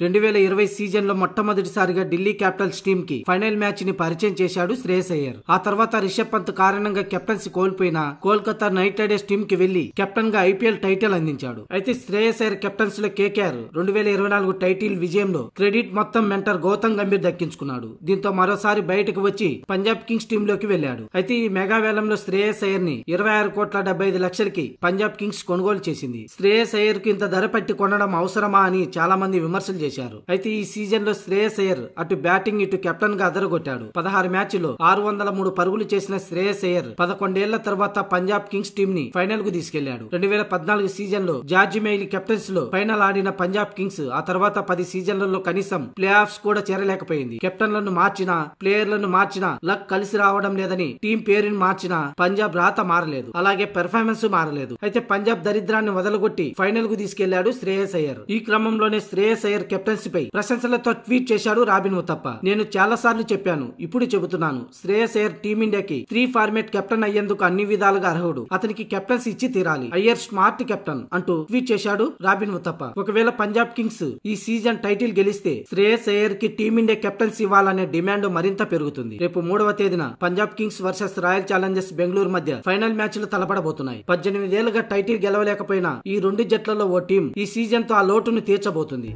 2020 season లో మొట్టమొదటిసారిగా Delhi Capitals team కి ఫైనల్ మ్యాచ్ ని పరిచయం చేశాడు శ్రేయస్ అయ్యర్. ఆ తర్వాత రిషబ్ పంత్ కారణంగా కెప్టెన్సీ కోల్పోయిన కోల్కతా నైట్ రైడర్స్ టీమ్ కి వెళ్లి కెప్టెన్ గా ఐపీఎల్ టైటిల్ అందించాడు. అయితే శ్రేయస్ అయ్యర్ కెప్టెన్సీ లో కేకేఆర్ 2024 టైటిల్ విజయంలో క్రెడిట్ మొత్తం మెంటర్ గౌతమ్ గంభీర్ దక్కించుకున్నాడు. దీంతో మరోసారి బయటకు వచ్చి పంజాబ్ కింగ్స్ టీమ్ లోకి వెళ్లాడు. అయితే ఈ మెగా వేలంలో శ్రేయస్ అయ్యర్ ని 26,75,00,000కి పంజాబ్ కింగ్స్ కొనుగోలు చేసింది. శ్రేయస్ అయ్యర్ కు ఇంత ధర పెట్టి కొనడం అవసరమా అని చాలా మంది విమర్శలు చేశారు. అయితే ఈ సీజన్ లో శ్రేయస్ అయ్యర్ అటు బ్యాటింగ్ ఇటు కెప్టెన్ గా అదరగొట్టాడు. 16 మ్యాచ్ల్లో 603 పరుగులు చేసిన శ్రేయస్ అయ్యర్ 11 ఏళ్ల తర్వాత పంజాబ్ కింగ్స్ టీమ్ ని ఫైనల్ కు తీసుకెళ్లాడు. 2014 సీజన్ లో జార్జి మెయిలీ కెప్టెన్స్ లో ఫైనల్ ఆడిన పంజాబ్ కింగ్స్ ఆ తర్వాత 10 సీజన్లలో కనీసం ప్లే ఆఫ్స్ కూడా చేరలేకపోయింది. కెప్టెన్లను మార్చినా ప్లేయర్లను మార్చినా లక్ కలిసి రావడం లేదని టీం పేరుని మార్చినా పంజాబ్ రాత మారలేదు, అలాగే పెర్ఫార్మెన్స్ మారలేదు. అయితే పంజాబ్ దరిద్రాన్ని వదలగొట్టి ఫైనల్ కు తీసుకెళ్లాడు శ్రేయస్ అయ్యర్. ఈ క్రమంలోనే శ్రేయస్ అయ్యర్ కెప్టెన్సీపై ప్రశంసలతో ట్వీట్ చేశాడు రాబిన్ ఉతప్ప. నేను చాలా సార్లు చెప్పాను, ఇప్పుడు చెబుతున్నాను, శ్రేయస్ అయ్యర్ టీమిండియాకి 3 ఫార్మేట్ కెప్టెన్ అయ్యేందుకు అన్ని విధాలుగా అర్హుడు. అతనికి కెప్టెన్సీ ఇచ్చి తీరాలి. అయ్యర్ స్మార్ట్ కెప్టెన్ అంటూ ట్వీట్ చేశాడు రాబిన్ ఉతప్ప. ఒకవేళ పంజాబ్ కింగ్స్ ఈ సీజన్ టైటిల్ గెలిస్తే శ్రేయస్ అయ్యర్ కి టీమిండియా కెప్టెన్సీ ఇవ్వాలనే డిమాండ్ మరింత పెరుగుతుంది. రేపు 3వ తేదీన Punjab Kings versus royal Challengers Bengaluru మధ్య ఫైనల్ మ్యాచ్లు తలపడబోతున్నాయి. 18 ఏళ్లుగా టైటిల్ గెలవలేకపోయినా ఈ రెండు జట్లలో ఓ టీం ఈ సీజన్ తో ఆ లోటును తీర్చబోతుంది.